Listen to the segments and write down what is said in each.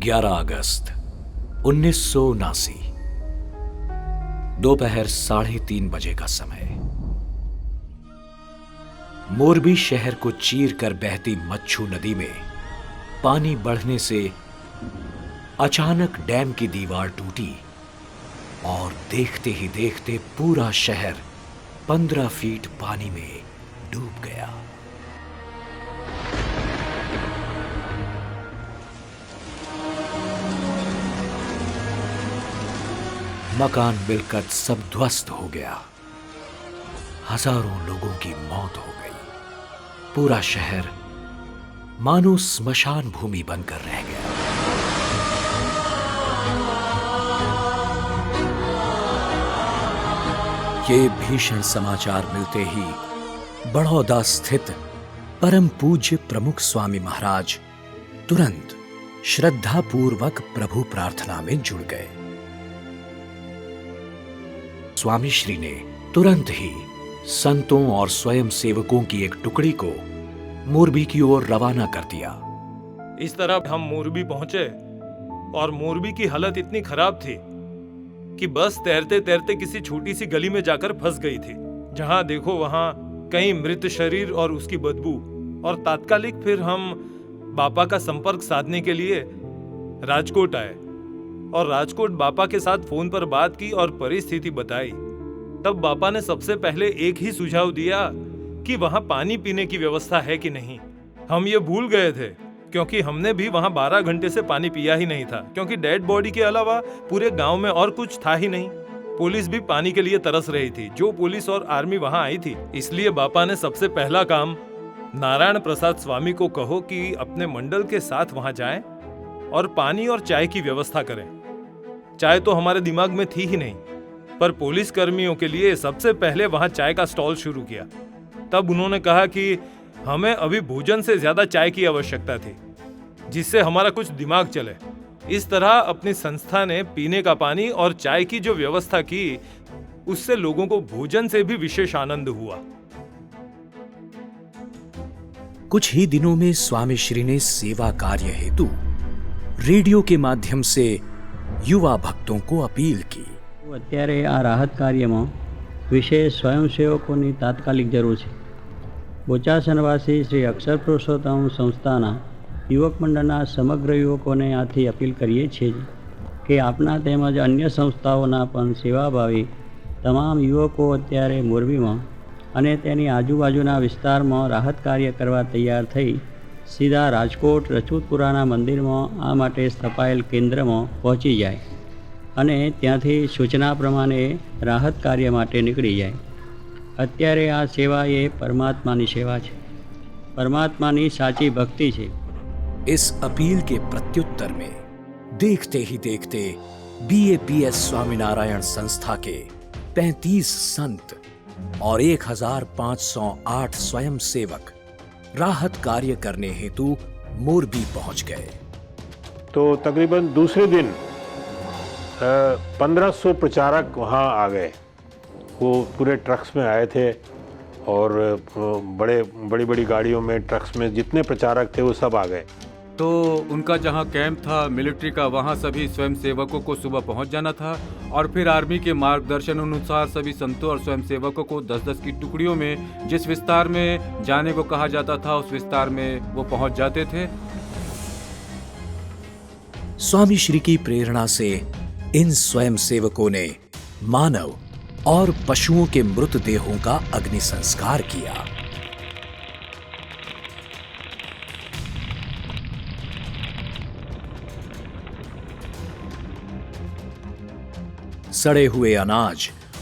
11 अगस्त 1979, दोपहर 3:30 बजे का समय। मोरबी शहर को चीर कर बहती मच्छू नदी में पानी बढ़ने से अचानक डैम की दीवार टूटी और देखते ही देखते पूरा शहर 15 फीट पानी में डूब गया। मकान मिलकर सब ध्वस्त हो गया। हजारों लोगों की मौत हो गई। पूरा शहर मानो स्मशान भूमि बनकर रह गया। ये भीषण समाचार मिलते ही बड़ौदा स्थित परम पूज्य प्रमुख स्वामी महाराज तुरंत श्रद्धापूर्वक प्रभु प्रार्थना में जुड़ गए। स्वामी श्री ने तुरंत ही संतों और स्वयं सेवकों की एक टुकड़ी को मोरबी की ओर रवाना कर दिया। इस तरह हम मोरबी पहुंचे और मोरबी की हालत इतनी खराब थी कि बस तैरते तैरते किसी छोटी सी गली में जाकर फंस गई थी। जहां देखो वहां कई मृत शरीर और उसकी बदबू। और तात्कालिक फिर हम बापा का संपर्क साधने के लिए राजकोट आए और राजकोट बापा के साथ फोन पर बात की और परिस्थिति बताई। तब बापा ने सबसे पहले एक ही सुझाव दिया कि वहां पानी पीने की व्यवस्था है कि नहीं। हम ये भूल गए थे क्योंकि हमने भी वहां 12 घंटे से पानी पिया ही नहीं था, क्योंकि डेड बॉडी के अलावा पूरे गांव में और कुछ था ही नहीं। पुलिस भी पानी के लिए तरस रही थी, जो पुलिस और आर्मी वहां आई थी। इसलिए बापा ने सबसे पहला काम, नारायण प्रसाद स्वामी को कहो कि अपने मंडल के साथ वहां जाएं और पानी और चाय की व्यवस्था करें। चाय तो हमारे दिमाग में थी ही नहीं, पर पुलिस कर्मियों के लिए सबसे पहले वहां चाय का स्टॉल शुरू किया। तब उन्होंने कहा कि हमें अभी भोजन से ज्यादा चाय की आवश्यकता थी, जिससे हमारा कुछ दिमाग चले। इस तरह अपनी संस्था ने पीने का पानी और चाय की जो व्यवस्था की, उससे लोगों को भोजन से भी विशेष आनंद हुआ। कुछ ही दिनों में स्वामी श्री ने सेवा कार्य हेतु रेडियो के माध्यम से युवा भक्तों को अपील की। અત્યારે આ રાહત કાર્યમાં વિશેષ સ્વયંસેવકોની તાત્કાલિક જરૂર છે। બોચાસનવાસી શ્રી અક્ષર પુરુષોત્તમ સંસ્થાના યુવક મંડળના સમગ્ર યુવકોને આથી અપીલ કરીએ છીએ કે આપના તેમજ અન્ય સંસ્થાઓના પણ સેવાભાવી તમામ યુવકો અત્યારે મોરબીમાં અને તેની આજુબાજુના વિસ્તારમાં રાહત કાર્ય કરવા તૈયાર થઈ સીધા રાજકોટ રજપૂતપુરાના મંદિરમાં આ માટે સ્થપાયેલ કેન્દ્રમાં પહોંચી જાય અને ત્યાંથી સૂચના પ્રમાણે રાહત કાર્ય માટે નીકળી જાય। અત્યારે આ સેવા એ પરમાત્માની સેવા છે, પરમાત્માની સાચી ભક્તિ છે। इस अपील के प्रत्युत्तर में देखते ही देखते BAPS स्वामीनारायण संस्था के 35 संत और 1508 स्वयं सेवक राहत कार्य करने हेतु मोरबी पहुंच गए। तो तकरीबन दूसरे दिन 1500 प्रचारक वहाँ आ गए। वो पूरे ट्रक्स में आए थे और बड़ी बड़ी गाड़ियों में, ट्रक्स में जितने प्रचारक थे वो सब आ गए। तो उनका जहाँ कैंप था मिलिट्री का, वहाँ सभी स्वयं सेवकों को सुबह पहुँच जाना था और फिर आर्मी के मार्गदर्शन अनुसार सभी संतों और स्वयं सेवकों को 10-10 की टुकड़ियों में जिस विस्तार में जाने को कहा जाता था उस विस्तार में वो पहुँच जाते थे। स्वामी श्री की प्रेरणा से इन स्वयं सेवकों ने मानव और पशुओं के मृतदेहों का अग्नि संस्कार किया। सड़े हुए अनाज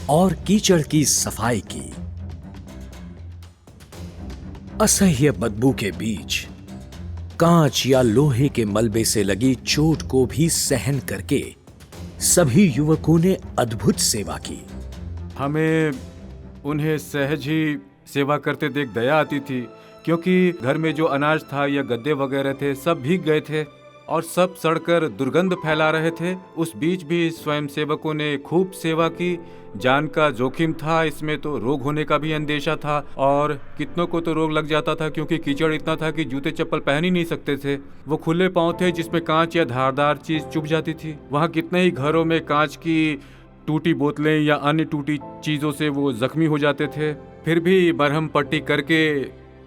और कीचड़ की सफाई की। असह्य बदबू के बीच कांच या लोहे के मलबे से लगी चोट को भी सहन करके सभी युवकों ने अद्भुत सेवा की। हमें उन्हें सहज ही सेवा करते देख दया आती थी, क्योंकि घर में जो अनाज था या गद्दे वगैरह थे सब भीग गए थे। और सब सड़कर दुर्गंध फैला रहे थे। उस बीच भी स्वयंसेवकों ने खूब सेवा की। जान का जोखिम था, इसमें तो रोग होने का भी अंदेशा था और कितनों को तो रोग लग जाता था क्योंकि कीचड़ इतना था कि जूते चप्पल पहन ही नहीं सकते थे। वो खुले पांव थे जिसमें कांच या धारदार चीज चुभ जाती थी। वहाँ कितने ही घरों में कांच की टूटी बोतलें या अन्य टूटी चीजों से वो जख्मी हो जाते थे। फिर भी मरहम पट्टी करके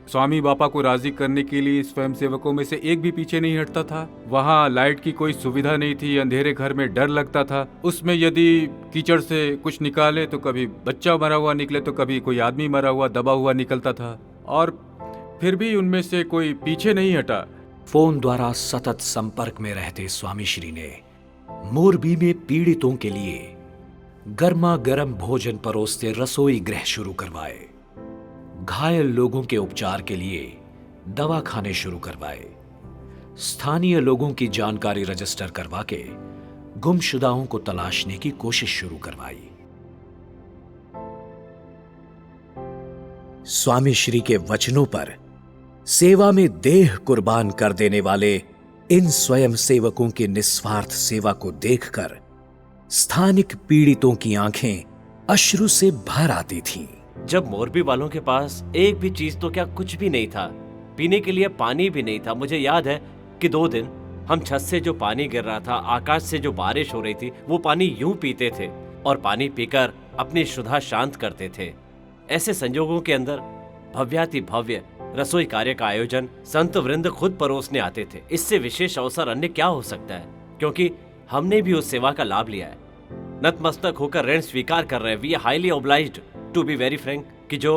स्वामी बापा को राजी करने के लिए स्वयंसेवकों में से एक भी पीछे नहीं हटता था। वहाँ लाइट की कोई सुविधा नहीं थी, अंधेरे घर में डर लगता था। उसमें यदि कीचड़ से कुछ निकाले तो कभी बच्चा मरा हुआ निकले तो कभी कोई आदमी मरा हुआ दबा हुआ निकलता था, और फिर भी उनमें से कोई पीछे नहीं हटा। फोन द्वारा सतत संपर्क में रहते स्वामी श्री ने मोरबी में पीड़ितों के लिए गर्मा गर्म भोजन परोसते रसोई गृह शुरू करवाए। घायल लोगों के उपचार के लिए दवाखाने शुरू करवाए। स्थानीय लोगों की जानकारी रजिस्टर करवा के गुमशुदाओं को तलाशने की कोशिश शुरू करवाई। स्वामी श्री के वचनों पर सेवा में देह कुर्बान कर देने वाले इन स्वयं सेवकों की निस्वार्थ सेवा को देखकर स्थानिक पीड़ितों की आंखें अश्रु से भर आती थीं। जब मोरबी वालों के पास एक भी चीज तो क्या कुछ भी नहीं था, पीने के लिए पानी भी नहीं था। मुझे याद है कि 2 दिन हम छत से जो पानी गिर रहा था, आकाश से जो बारिश हो रही थी, वो पानी यूं पीते थे और पानी पीकर अपनी क्षुधा शांत करते थे। ऐसे संजोगों के अंदर भव्याति भव्य रसोई कार्य का आयोजन संत वृंद खुद परोसने आते थे। इससे विशेष अवसर अन्य क्या हो सकता है, क्योंकि हमने भी उस सेवा का लाभ लिया है। नतमस्तक होकर ऋण स्वीकार कर रहे हैं। We are highly obliged to be very frank कि जो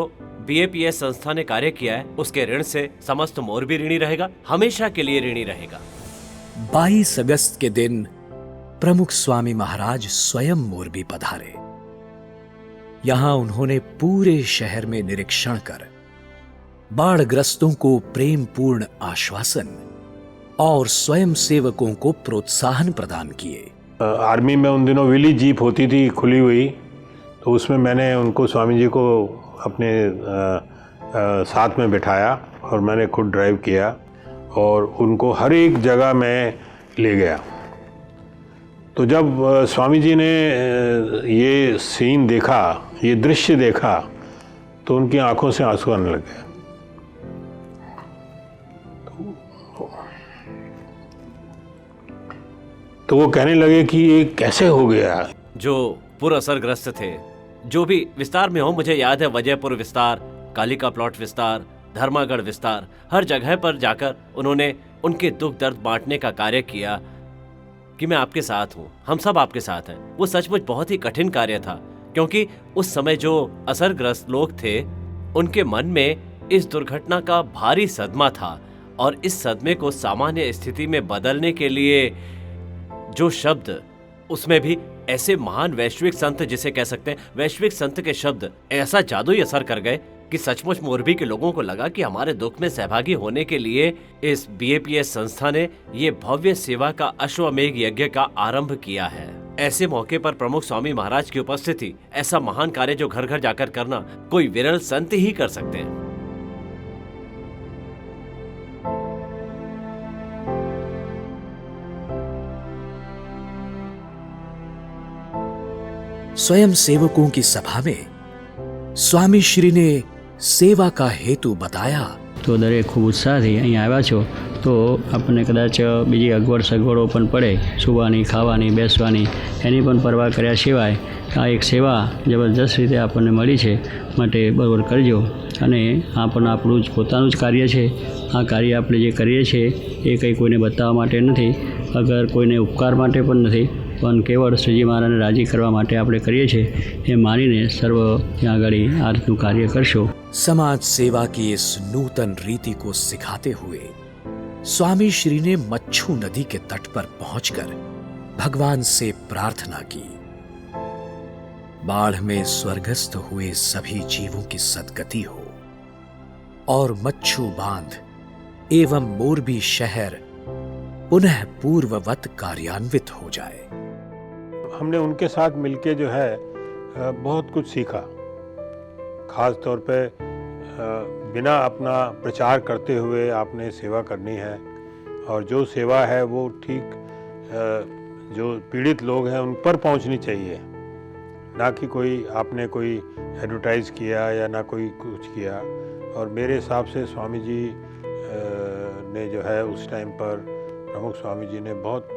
BAPS संस्था ने कार्य किया है उसके ऋण से समस्त मोरबी ऋणी रहेगा, हमेशा के लिए ऋणी रहेगा। 22 अगस्त के दिन प्रमुख स्वामी महाराज स्वयं मोरबी पधारे। यहां उन्होंने पूरे शहर में निरीक्षण कर बाढ़ग्रस्तों को प्रेम पूर्ण आश्वासन और स्वयं सेवकों को प्रोत्साहन प्रदान किए। आर्मी में उन दिनों विली जीप होती थी खुली हुई, तो उसमें मैंने उनको स्वामी जी को अपने साथ में बिठाया और मैंने खुद ड्राइव किया और उनको हर एक जगह में ले गया। तो जब स्वामी जी ने ये सीन देखा, ये दृश्य देखा, तो उनकी आंखों से आंसू आने लगे। तो वो कहने लगे कि ये कैसे हो गया। जो पूर्व असरग्रस्त थे, जो भी विस्तार में हो, मुझे याद है वजयपुर विस्तार, कालिका प्लॉट विस्तार, धर्मागढ़ विस्तार, हर जगह पर जाकर उन्होंने उनके दुख दर्द बांटने का कार्य किया कि मैं आपके साथ हूँ, हम सब आपके साथ हैं। वो सचमुच बहुत ही कठिन कार्य था, क्योंकि उस समय जो असरग्रस्त लोग थे उनके मन में इस दुर्घटना का भारी सदमा था, और इस सदमे को सामान्य स्थिति में बदलने के लिए जो शब्द, उसमें भी ऐसे महान वैश्विक संत, जिसे कह सकते हैं वैश्विक संत के शब्द, ऐसा जादुई असर कर गए कि सचमुच मोरबी के लोगों को लगा कि हमारे दुख में सहभागी होने के लिए इस BAPS संस्था ने ये भव्य सेवा का अश्वमेघ यज्ञ का आरंभ किया है। ऐसे मौके पर प्रमुख स्वामी महाराज की उपस्थिति, ऐसा महान कार्य जो घर घर जाकर करना कोई विरल संत ही कर सकते हैं। स्वयं सेवकों की सभा में स्वामी श्री ने सेवा का हेतु बताया। તો દરેક ખૂબ ઉત્સાહથી અહીં આવ્યા છો, તો આપણને કદાચ બીજી અગવડ સગવડો પણ પડે, સુવાની, ખાવાની, બેસવાની, એની પણ પરવા કર્યા સિવાય આ એક સેવા જબરદસ્ત રીતે આપણને મળી છે, માટે બરોબર કરજો। અને આ પણ આપણું જ પોતાનું જ કાર્ય છે। આ કાર્ય આપણે જે કરીએ છીએ એ કંઈ કોઈને બતાવવા માટે નથી, અગર કોઈને ઉપકાર માટે પણ નથી, પણ કેવળ શ્રીજી મહારાજને રાજી કરવા માટે આપણે કરીએ છીએ એ માનીને સર્વ ત્યાં આગળ આ રીતનું કાર્ય કરશો। समाज सेवा की इस नूतन रीति को सिखाते हुए स्वामी श्री ने मच्छू नदी के तट पर पहुंचकर भगवान से प्रार्थना की। बाढ़ में स्वर्गस्थ हुए सभी जीवों की सद्गति हो और मच्छू बांध एवं मोरबी शहर पुनः पूर्ववत कार्यान्वित हो जाए। हमने उनके साथ मिलके जो है बहुत कुछ सीखा। खास तौर पे बिना अपना प्रचार करते हुए आपने सेवा करनी है और जो सेवा है वो ठीक जो पीड़ित लोग हैं उन पर पहुंचनी चाहिए, ना कि कोई आपने कोई एडवर्टाइज़ किया या ना कोई कुछ किया। और मेरे हिसाब से स्वामी जी ने जो है उस टाइम पर प्रमुख स्वामी जी ने बहुत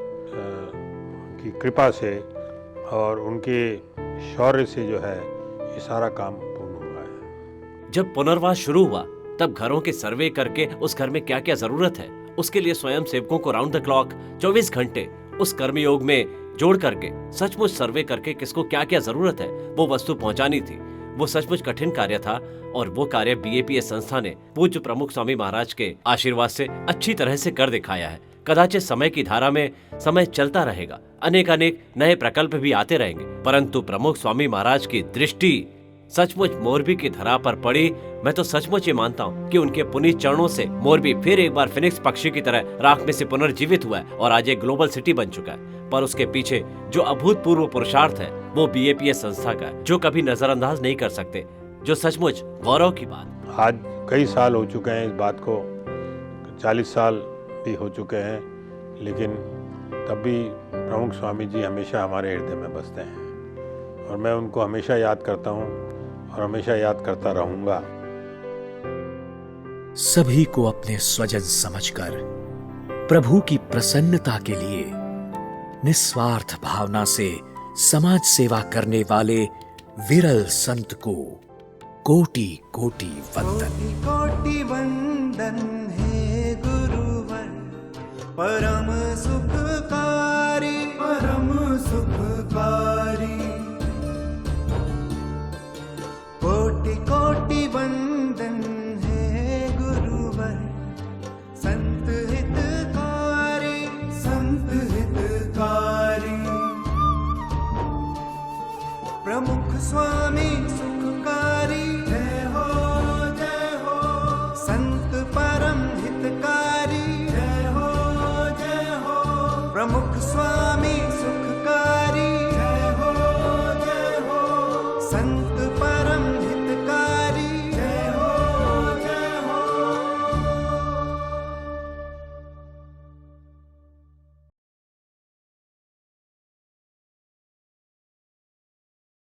की कृपा से और उनके शौर्य से जो है ये सारा काम पूर्ण हुआ है। जब पुनर्वास शुरू हुआ तब घरों के सर्वे करके उस घर में क्या क्या जरूरत है उसके लिए स्वयं सेवकों को राउंड द क्लॉक 24 घंटे उस कर्मयोग में जोड़ करके सचमुच सर्वे करके किसको क्या क्या जरूरत है वो वस्तु पहुंचानी थी। वो सचमुच कठिन कार्य था और वो कार्य BAPS संस्था ने पूज्य प्रमुख स्वामी महाराज के आशीर्वाद से अच्छी तरह से कर दिखाया है। कदाचित समय की धारा में समय चलता रहेगा, अनेक नए प्रकल्प भी आते रहेंगे, परंतु प्रमुख स्वामी महाराज की दृष्टि सचमुच मोरबी की धरा पर पड़ी। मैं तो सचमुच ये मानता हूँ कि उनके पुनीत चरणों से मोरबी फिर एक बार फिनिक्स पक्षी की तरह राख में से पुनर्जीवित हुआ है और आज एक ग्लोबल सिटी बन चुका है। पर उसके पीछे जो अभूतपूर्व पुरुषार्थ है वो BAPS संस्था का है, जो कभी नजरअंदाज नहीं कर सकते, जो सचमुच गौरव की बात। आज कई साल हो चुके हैं इस बात को, 40 साल भी हो चुके हैं, लेकिन तब भी प्रमुख स्वामी जी हमेशा हमारे हृदय में बसते हैं और मैं उनको हमेशा याद करता हूँ और हमेशा याद करता रहूँगा। सभी को अपने स्वजन समझकर प्रभु की प्रसन्नता के लिए निस्वार्थ भावना से समाज सेवा करने वाले विरल संत को कोटि कोटि वंदन। कोटि वंदन हे गुरुवर, परम सुखकारी परम सुखकारी। कोटि कोटि वंदन हे गुरुवर, संत हितकारी संत हितकारी। प्रमुख स्वामी सुखकारी जय हो जय हो। संत परम हितकारी जय हो जय हो। प्रमुख स्वामी सुखकारी जय हो जय हो। संत